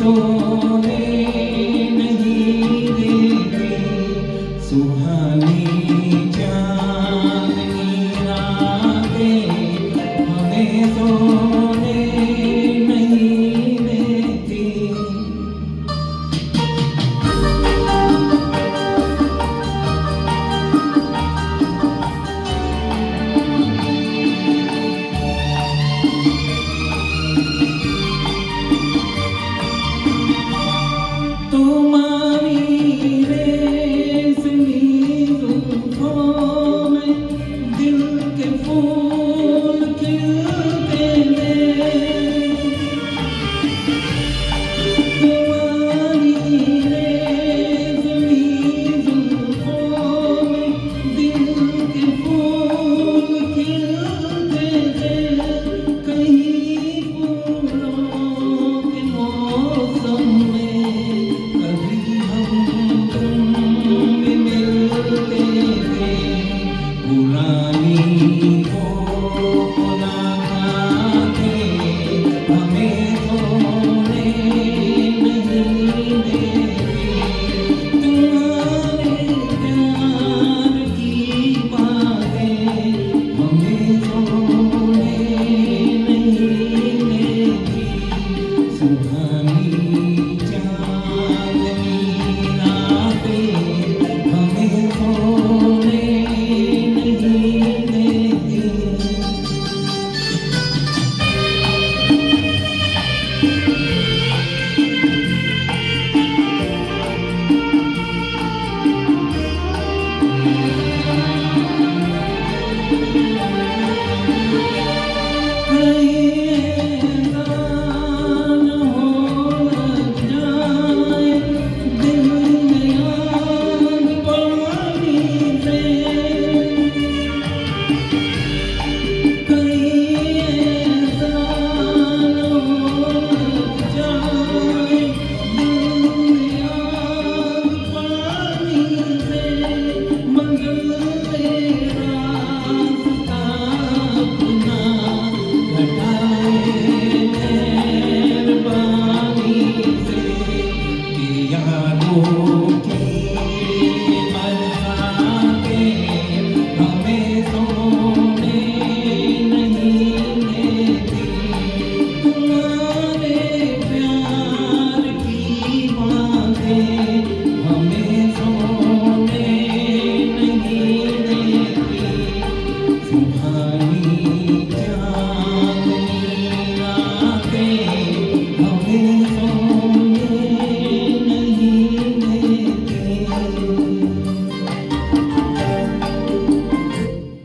सोने नहीं देती, सुहानी चांदनी रातें हमें सोने नहीं देती। तुम्हारी रेशमी जुल्फों में दिल के फूल खिलते हैं। तुम्हारी रेशमी जुल्फों में दिल के फूल खिलते हैं। कहीं फूलों के मौसम में कभी हम तुम भी मिलते थे। पुरानी वो मुलाकातें हमें सोने नहीं देती। तुम्हारे प्यार की बातें हमें सोने नहीं देती। सुहानी